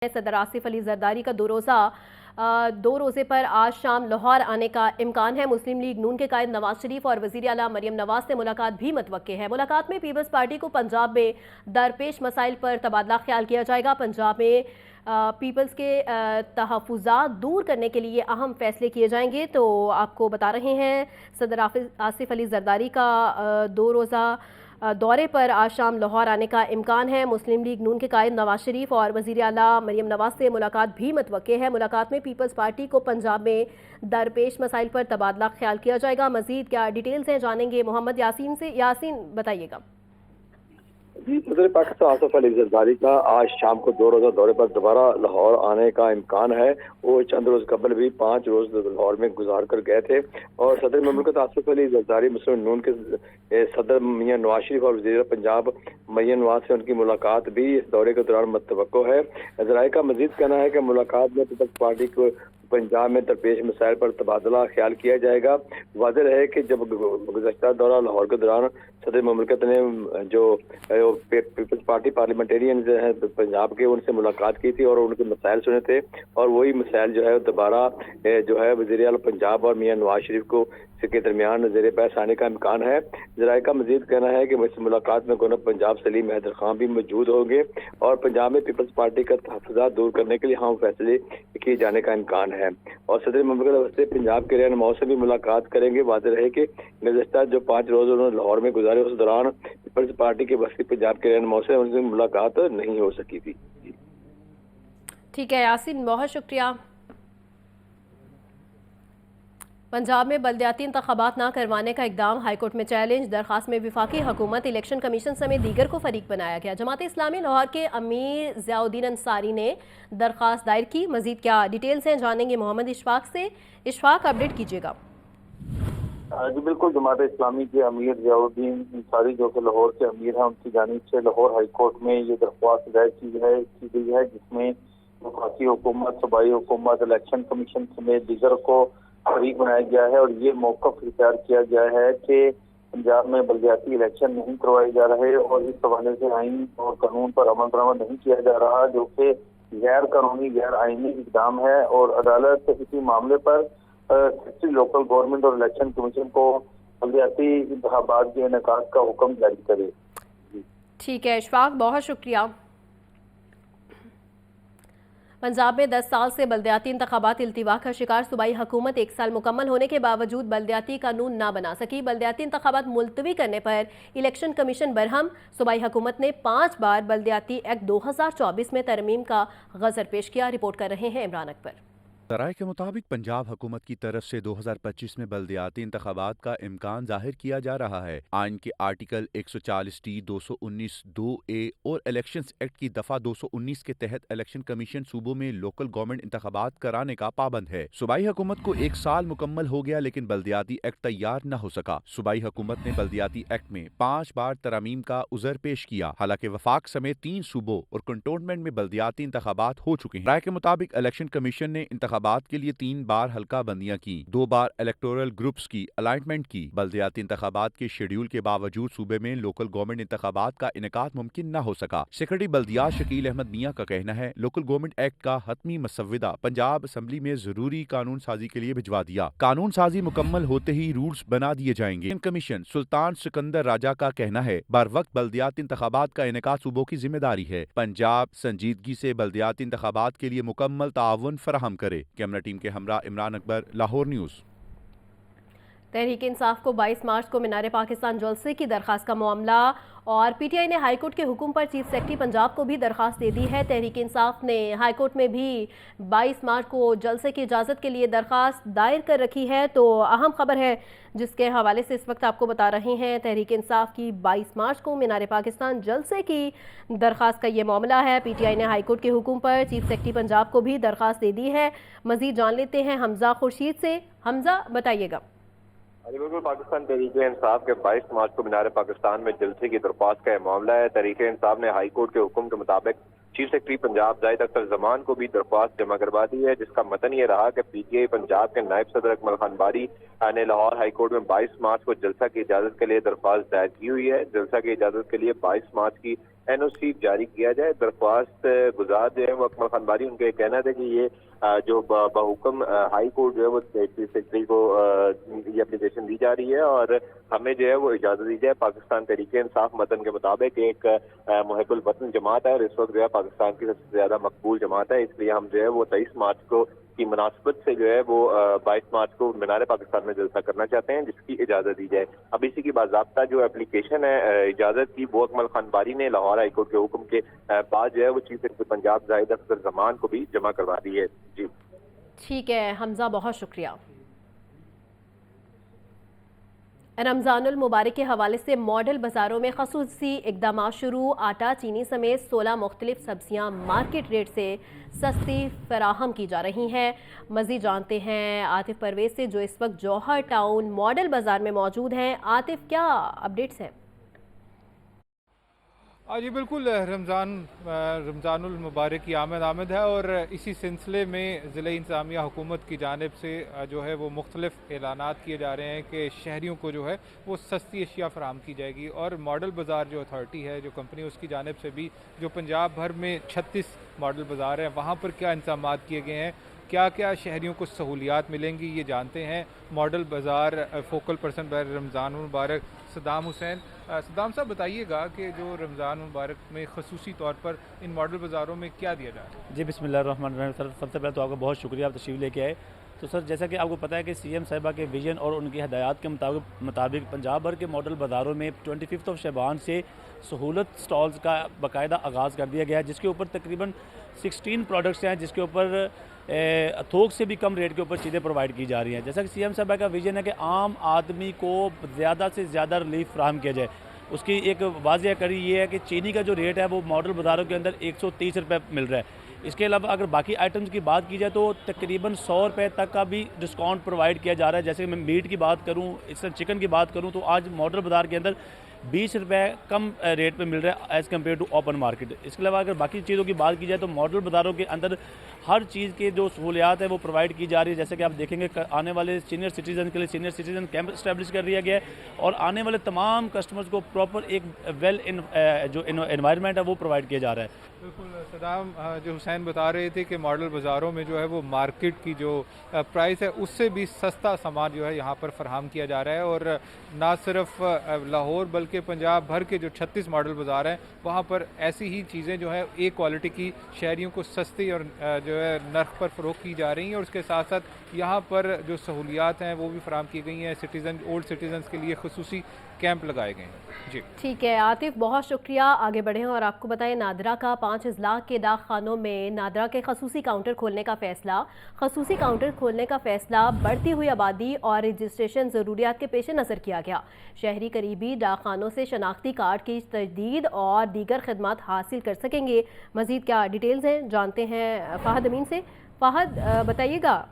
صدر آصف علی زرداری کا دو روزے پر آج شام لاہور آنے کا امکان ہے۔ مسلم لیگ نون کے قائد نواز شریف اور وزیر اعلیٰ مریم نواز سے ملاقات بھی متوقع ہے۔ ملاقات میں پیپلز پارٹی کو پنجاب میں درپیش مسائل پر تبادلہ خیال کیا جائے گا۔ پنجاب میں پیپلز کے تحفظات دور کرنے کے لیے اہم فیصلے کیے جائیں گے۔ تو آپ کو بتا رہے ہیں صدر آصف علی زرداری کا 2 روزہ دورے پر آج شام لاہور آنے کا امکان ہے۔ مسلم لیگ نون کے قائد نواز شریف اور وزیر اعلیٰ مریم نواز سے ملاقات بھی متوقع ہے۔ ملاقات میں پیپلز پارٹی کو پنجاب میں درپیش مسائل پر تبادلہ خیال کیا جائے گا۔ مزید کیا ڈیٹیلز ہیں جانیں گے محمد یاسین سے۔ یاسین بتائیے گا۔ جی، صدر پاکستان آصف علی زرداری کا آج شام کو 2 روزہ دورے پر دوبارہ لاہور آنے کا امکان ہے۔ وہ چند روز قبل بھی 5 روز لاہور میں گزار کر گئے تھے اور صدر مملکت آصف علی زرداری مسلم نون کے صدر میاں نواز شریف اور وزیر پنجاب مریم نواز سے ان کی ملاقات بھی اس دورے کے دوران متوقع ہے۔ ذرائع کا مزید کہنا ہے کہ ملاقات میں پیپلز پارٹی کو پنجاب میں درپیش مسائل پر تبادلہ خیال کیا جائے گا۔ واضح ہے کہ جب گزشتہ دورہ لاہور کے دوران صدر مملکت نے جو پیپلز پارٹی پارلیمنٹیرین ہیں پنجاب کے ان سے ملاقات کی تھی اور ان کے مسائل سنے تھے، اور وہی مسائل جو ہے دوبارہ جو ہے وزیر اعلیٰ پنجاب اور میاں نواز شریف کو کے درمیان زیر بحث آنے کا امکان ہے۔ ذرائع کا مزید کہنا ہے کہ اس ملاقات میں گورنر پنجاب سلیم حیدر خان بھی موجود ہوں گے اور پنجاب میں پیپلز پارٹی کا تحفظات دور کرنے کے لیے ہم فیصلے کیے جانے کا امکان ہے، اور صدر مملکت وسطی پنجاب کے رہنماؤں سے بھی ملاقات کریں گے۔ واضح رہے کہ گزشتہ جو 5 روز انہوں نے لاہور میں گزارے اس دوران پیپلز پارٹی کے وسطی پنجاب کے رہنماؤں سے ان سے ملاقات نہیں ہو سکی تھی۔ ٹھیک ہے یاسین، بہت شکریہ۔ پنجاب میں بلدیاتی انتخابات نہ کروانے کا اقدام ہائی کورٹ میں چیلنج۔ درخواست میں وفاقی حکومت، الیکشن کمیشن سمیت دیگر کو فریق بنایا گیا۔ جماعت اسلامی لاہور کے امیر ضیاء الدین انصاری نے درخواست دائر کی۔ مزید کیا ڈیٹیلز ہیں جانیں گے محمد اشفاق سے۔ اشفاق، اپڈیٹ کیجیے گا۔ جی بالکل، جماعت اسلامی کے امیر ضیاء الدین انصاری جو کہ لاہور کے امیر ہیں، ان کی جانب سے لاہور ہائی کورٹ میں یہ درخواست دائر کی گئی ہے، جس میں وفاقی حکومت، صوبائی حکومت، الیکشن کمیشن سمیت دیگر کو فریق بنایا گیا ہے، اور یہ موقف اختیار کیا گیا ہے کہ پنجاب میں بلدیاتی الیکشن نہیں کروائے جا رہے اور اس حوالے سے آئین اور قانون پر عمل درآمد نہیں کیا جا رہا، جو کہ غیر قانونی، غیر آئینی اقدام ہے، اور عدالت اسی معاملے پر سیکٹری لوکل گورنمنٹ اور الیکشن کمیشن کو بلدیاتی انتخابات کے انعقاد کا حکم جاری کرے۔ ٹھیک ہے اشفاق، بہت شکریہ۔ پنجاب میں 10 سال سے بلدیاتی انتخابات التوا کا شکار صوبائی حکومت 1 سال مکمل ہونے کے باوجود بلدیاتی قانون نہ بنا سکی۔ بلدیاتی انتخابات ملتوی کرنے پر الیکشن کمیشن برہم۔ صوبائی حکومت نے 5 بار بلدیاتی ایکٹ 2024 میں ترمیم کا غزر پیش کیا۔ رپورٹ کر رہے ہیں عمران اکبر۔ ذرائع کے مطابق پنجاب حکومت کی طرف سے 2025 میں بلدیاتی انتخابات کا امکان ظاہر کیا جا رہا ہے۔ آئین کے آرٹیکل 140T 219(2)(a) اور الیکشنز ایکٹ کی دفعہ 219 کے تحت الیکشن کمیشن صوبوں میں لوکل گورنمنٹ انتخابات کرانے کا پابند ہے۔ صوبائی حکومت کو 1 سال مکمل ہو گیا لیکن بلدیاتی ایکٹ تیار نہ ہو سکا۔ صوبائی حکومت نے بلدیاتی ایکٹ میں 5 بار ترامیم کا عذر پیش کیا، حالانکہ وفاق سمیت 3 صوبوں اور کنٹونمنٹ میں بلدیاتی انتخابات ہو چکے ہیں۔ رائے کے مطابق الیکشن کمیشن نے انتخابات کے لیے 3 بار حلقہ بندیاں کی، 2 بار الیکٹورل گروپس کی الائنمنٹ کی۔ بلدیاتی انتخابات کے شیڈیول کے باوجود صوبے میں لوکل گورنمنٹ انتخابات کا انعقاد ممکن نہ ہو سکا۔ سیکرٹری بلدیات شکیل احمد میاں کا کہنا ہے، لوکل گورنمنٹ ایکٹ کا حتمی مسودہ پنجاب اسمبلی میں ضروری قانون سازی کے لیے بھجوا دیا۔ قانون سازی مکمل ہوتے ہی رولز بنا دیے جائیں گے۔ کمیشن سلطان سکندر راجہ کا کہنا ہے، بر وقت بلدیاتی انتخابات کا انعقاد صوبوں کی ذمہ داری ہے۔ پنجاب سنجیدگی سے بلدیاتی انتخابات کے لیے مکمل تعاون فراہم کرے۔ کیمرہ ٹیم کے ہمراہ عمران اکبر، لاہور نیوز۔ تحریک انصاف کو 22 مارچ کو مینار پاکستان جلسے کی درخواست کا معاملہ، اور پی ٹی آئی نے ہائی کورٹ کے حکم پر چیف سیکرٹری پنجاب کو بھی درخواست دے دی ہے۔ تحریک انصاف نے ہائی کورٹ میں بھی 22 مارچ کو جلسے کی اجازت کے لیے درخواست دائر کر رکھی ہے۔ تو اہم خبر ہے جس کے حوالے سے اس وقت آپ کو بتا رہے ہیں، تحریک انصاف کی 22 مارچ کو مینار پاکستان جلسے کی درخواست کا یہ معاملہ ہے۔ پی ٹی آئی نے ہائی کورٹ کے حکم پر چیف سیکرٹری پنجاب کو بھی درخواست دے دی ہے۔ مزید جان لیتے ہیں حمزہ خورشید سے۔ حمزہ بتائیے گا۔ بالکل، پاکستان تحریک انصاف کے 22 مارچ کو مینار پاکستان میں جلسے کی درخواست کا یہ معاملہ ہے۔ تحریک انصاف نے ہائی کورٹ کے حکم کے مطابق چیف سیکرٹری پنجاب زاہد اختر زمان کو بھی درخواست جمع کروا دی ہے، جس کا متن یہ رہا کہ پی ٹی آئی پنجاب کے نائب صدر اکمل خان باری نے لاہور ہائی کورٹ میں 22 مارچ کو جلسہ کی اجازت کے لیے درخواست دائر کی ہوئی ہے۔ جلسہ کی اجازت کے لیے 22 مارچ کی NOC جاری کیا جائے. درخواست گزار جو ہے وہ اکمل خان باری، ان کا یہ کہنا تھا کہ یہ جو بحکم ہائی کورٹ جو ہے وہ چیف سیکرٹری کو یہ اپلیکیشن دی جا رہی ہے اور ہمیں جو ہے وہ اجازت دی جائے. پاکستان تحریک انصاف متن کے مطابق ایک محب الوطن جماعت ہے اور اس وقت جو ہے پاکستان کی سب سے زیادہ مقبول جماعت ہے، اس لیے ہم جو ہے وہ 23 مارچ کو کی مناسبت سے جو ہے وہ 22 مارچ کو مینار پاکستان میں جلسہ کرنا چاہتے ہیں، جس کی اجازت دی جائے. اب اسی کی باضابطہ جو اپلیکیشن ہے اجازت کی، وہ اکمل خان باری نے لاہور ہائی کورٹ کے حکم کے بعد جو ہے وہ چیف سیکرٹری پنجاب زاہد اختر زمان کو بھی جمع کروا دی ہے. جی ٹھیک ہے حمزہ، بہت شکریہ. رمضان المبارک کے حوالے سے ماڈل بازاروں میں خصوصی اقدامات شروع. آٹا، چینی سمیت 16 مختلف سبزیاں مارکیٹ ریٹ سے سستی فراہم کی جا رہی ہیں. مزید جانتے ہیں عاطف پرویز سے جو اس وقت جوہر ٹاؤن ماڈل بازار میں موجود ہیں. عاطف، کیا اپڈیٹس ہیں؟ جی بالکل، رمضان المبارک کی آمد ہے اور اسی سلسلے میں ضلع انتظامیہ حکومت کی جانب سے جو ہے وہ مختلف اعلانات کیے جا رہے ہیں کہ شہریوں کو جو ہے وہ سستی اشیاء فراہم کی جائے گی. اور ماڈل بازار جو اتھارٹی ہے، جو کمپنی، اس کی جانب سے بھی جو پنجاب بھر میں 36 ماڈل بازار ہیں وہاں پر کیا انتظامات کیے گئے ہیں، کیا کیا شہریوں کو سہولیات ملیں گی، یہ جانتے ہیں ماڈل بازار فوکل پرسن بر رمضان المبارک صدام حسین. صدام صاحب بتائیے گا کہ جو رمضان مبارک میں خصوصی طور پر ان ماڈل بازاروں میں کیا دیا جا رہا ہے؟ جی بسم اللہ الرحمن الرحیم. سر سب سے پہلے تو آپ کا بہت شکریہ، آپ تشریف لے کے آئے. تو سر جیسا کہ آپ کو پتہ ہے کہ سی ایم صاحبہ کے ویژن اور ان کی ہدایات کے مطابق پنجاب بھر کے ماڈل بازاروں میں 25 شعبان سے سہولت سٹالز کا باقاعدہ آغاز کر دیا گیا ہے، جس کے اوپر تقریباً 16 پروڈکٹس ہیں جس کے اوپر تھوک سے بھی کم ریٹ کے اوپر چیزیں پرووائڈ کی جا رہی ہیں. جیسا کہ سی ایم صاحبہ کا ویژن ہے کہ عام آدمی کو زیادہ سے زیادہ ریلیف فراہم کیا جائے. اس کی ایک واضح کڑی یہ ہے کہ چینی کا جو ریٹ ہے وہ ماڈل بازاروں کے اندر 130 روپے مل رہا ہے. اس کے علاوہ اگر باقی آئٹمز کی بات کی جائے تو تقریباً 100 روپے تک کا بھی ڈسکاؤنٹ پرووائڈ کیا جا رہا ہے. جیسے کہ میں میٹ کی بات کروں، اس طرح چکن کی بات کروں تو آج ماڈل بازار کے اندر 20 روپے کم ریٹ پہ مل رہا ہے as compare to open market. اس کے علاوہ اگر باقی چیزوں کی بات کی جائے تو ماڈل بازاروں کے اندر ہر چیز کے جو سہولیات ہیں وہ پرووائڈ کی جا رہی ہے. جیسے کہ آپ دیکھیں گے آنے والے سینئر سٹیزن کے لیے سینئر سٹیزن کیمپ اسٹیبلش کر دیا گیا ہے اور آنے والے تمام کسٹمرز کو پراپر ایک جو انوائرمنٹ ہے وہ پرووائڈ کیا جا رہا ہے. بالکل صدام، جو حسین بتا رہے تھے کہ ماڈل بازاروں میں جو ہے وہ مارکیٹ کی جو پرائس ہے اس سے بھی سستا سامان جو ہے یہاں پر فراہم کیا جا رہا ہے. اور نہ صرف لاہور بلکہ پنجاب بھر کے جو 36 ماڈل بازار ہیں وہاں پر ایسی ہی چیزیں جو ہے ایک کوالٹی کی شہریوں کو سستی اور جو ہے نرخ پر فروخت کی جا رہی ہیں. اور اس کے ساتھ ساتھ یہاں پر جو سہولیات ہیں وہ بھی فراہم کی گئی ہیں. اولڈ سٹیزنز کے لیے خصوصی کیمپ لگائے گئے ہیں. جی ٹھیک ہے عاطف، بہت شکریہ. آگے بڑھیں اور آپ کو بتائیں نادرا کا 5 اضلاع کے ڈاک خانوں میں نادرا کے خصوصی کاؤنٹر کھولنے کا فیصلہ. خصوصی کاؤنٹر کھولنے کا فیصلہ بڑھتی ہوئی آبادی اور رجسٹریشن ضروریات کے پیش نظر کیا گیا. شہری قریبی ڈاک خانوں سے شناختی کارڈ کی تجدید اور دیگر خدمات حاصل کر سکیں گے. مزید کیا ڈیٹیلز ہیں جانتے ہیں فہد امین سے. فہد بتائیے گا.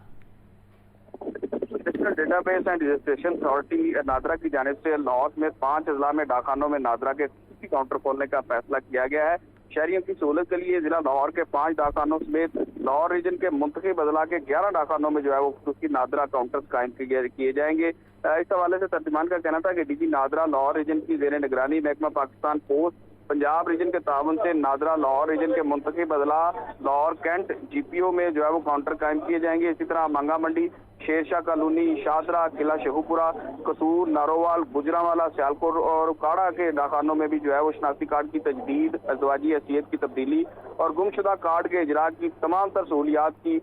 Database and registration authority NADRA کی جانب سے لاہور میں 5 اضلاع میں ڈاکخانوں میں نادرا کے خصوصی کاؤنٹر کھولنے کا فیصلہ کیا گیا ہے. شہریوں کی سہولت کے لیے ضلع لاہور کے 5 ڈاکخانوں سمیت لاہور ریجن کے منتخب اضلاع کے 11 ڈاکخانوں میں جو ہے وہ خصوصی نادرا کاؤنٹرز قائم کیے جائیں گے. اس حوالے سے ترجمان کا کہنا تھا کہ D G NADRA Lahore region کی زیر نگرانی محکمہ پاکستان پوسٹ پنجاب ریجن کے تعاون سے نادرا لاہور ریجن کے منتخب اضلاع لاہور کینٹ جی پی او میں جو ہے وہ کاؤنٹر قائم کیے جائیں گے. اسی طرح مانگا منڈی، شیر شاہ کالونی، شاہدرہ، قلعہ شہوپورہ، قصور، نارووال، گجرانوالا، سیالکوٹ اور کاڑا کے ڈاکخانوں میں بھی جو ہے وہ شناختی کارڈ کی تجدید، ازدواجی حیثیت کی تبدیلی اور گمشدہ کارڈ کے اجراء کی تمام تر سہولیات کی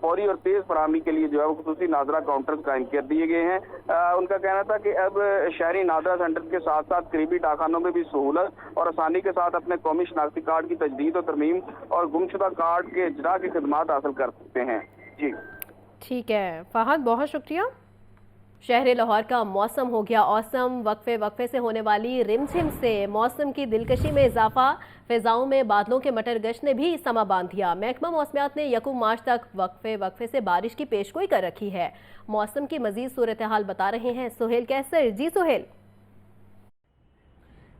فوری اور تیز فراہمی کے لیے جو ہے وہ خصوصی نادرا کاؤنٹرز قائم کر دیے گئے ہیں. ان کا کہنا تھا کہ اب شہری نادرا سینٹر کے ساتھ ساتھ قریبی ڈاکخانوں میں بھی سہولت اور آسانی کے ساتھ اپنے قومی شناختی کارڈ کی تجدید و ترمیم اور گمشدہ کارڈ کے اجراء کی خدمات حاصل کر سکتے ہیں. جی ٹھیک ہے فہد، بہت شکریہ. شہر لاہور کا موسم ہو گیا اوسم. وقفے سے ہونے والی رم جھم سے موسم کی دلکشی میں اضافہ. فضاؤں میں بادلوں کے مٹر گشت نے بھی سما باندھ دیا. محکمہ موسمیات نے 1 مارچ تک وقفے سے بارش کی پیشگوئی کر رکھی ہے. موسم کی مزید صورتحال بتا رہے ہیں سہیل کیسر. جی سہیل.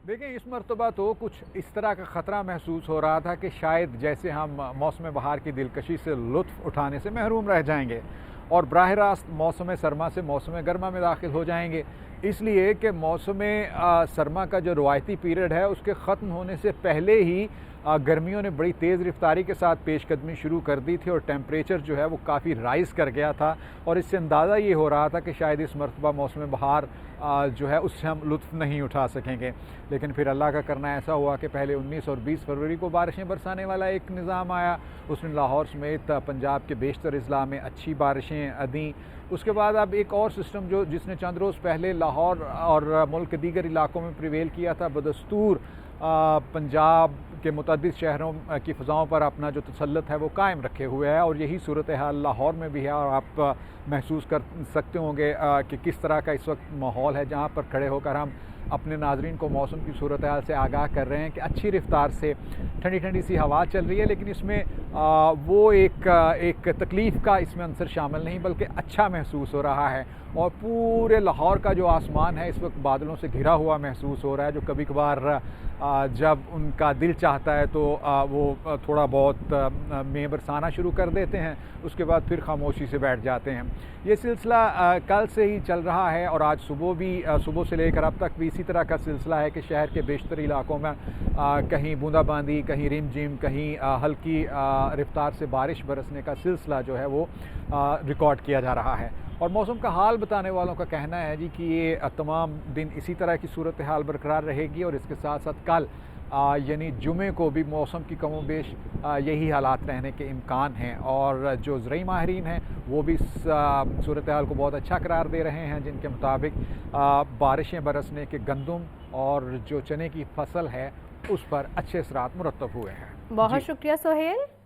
دیکھیں اس مرتبہ تو کچھ اس طرح کا خطرہ محسوس ہو رہا تھا کہ شاید جیسے ہم موسم بہار کی دلکشی سے لطف اٹھانے سے محروم رہ جائیں گے. اور براہ راست موسم سرما سے موسم گرما میں داخل ہو جائیں گے، اس لیے کہ موسم سرما کا جو روایتی پیریڈ ہے اس کے ختم ہونے سے پہلے ہی گرمیوں نے بڑی تیز رفتاری کے ساتھ پیش قدمی شروع کر دی تھی اور ٹیمپریچر جو ہے وہ کافی رائز کر گیا تھا، اور اس سے اندازہ یہ ہو رہا تھا کہ شاید اس مرتبہ موسم بہار جو ہے اس سے ہم لطف نہیں اٹھا سکیں گے۔ لیکن پھر اللہ کا کرنا ایسا ہوا کہ پہلے 19 اور 20 فروری کو بارشیں برسانے والا ایک نظام آیا، اس نے لاہور سمیت پنجاب کے بیشتر اضلاع میں اچھی بارشیں دیں۔ اس کے بعد اب ایک اور سسٹم جس نے چند روز پہلے لاہور اور ملک کے دیگر علاقوں میں پریویل کیا تھا، بدستور پنجاب کے متعدد شہروں کی فضاؤں پر اپنا جو تسلط ہے وہ قائم رکھے ہوئے ہے، اور یہی صورتحال لاہور میں بھی ہے، اور آپ محسوس کر سکتے ہوں گے کہ کس طرح کا اس وقت ماحول ہے، جہاں پر کھڑے ہو کر ہم اپنے ناظرین کو موسم کی صورتحال سے آگاہ کر رہے ہیں کہ اچھی رفتار سے ٹھنڈی ٹھنڈی سی ہوا چل رہی ہے، لیکن اس میں وہ ایک تکلیف کا اس میں عنصر شامل نہیں، بلکہ اچھا محسوس ہو رہا ہے، اور پورے لاہور کا جو آسمان ہے اس وقت بادلوں سے گھرا ہوا محسوس ہو رہا ہے، جو کبھی کبھار جب ان کا دل چاہتا ہے تو وہ تھوڑا بہت مے برسانا شروع کر دیتے ہیں، اس کے بعد پھر خاموشی سے بیٹھ جاتے ہیں۔ یہ سلسلہ کل سے ہی چل رہا ہے، اور آج صبح سے لے کر اب تک بھی اسی طرح کا سلسلہ ہے کہ شہر کے بیشتر علاقوں میں کہیں بوندا باندی، کہیں رم جم، کہیں ہلکی رفتار سے بارش برسنے کا سلسلہ جو ہے وہ ریکارڈ کیا جا رہا ہے۔ اور موسم کا حال بتانے والوں کا کہنا ہے جی کہ یہ تمام دن اسی طرح کی صورتحال برقرار رہے گی، اور اس کے ساتھ ساتھ کل یعنی جمعے کو بھی موسم کی کم و بیش یہی حالات رہنے کے امکان ہیں، اور جو زرعی ماہرین ہیں وہ بھی اس صورتحال کو بہت اچھا قرار دے رہے ہیں، جن کے مطابق بارشیں برسنے کے گندم اور جو چنے کی فصل ہے اس پر اچھے اثرات مرتب ہوئے ہیں۔ بہت شکریہ سہیل۔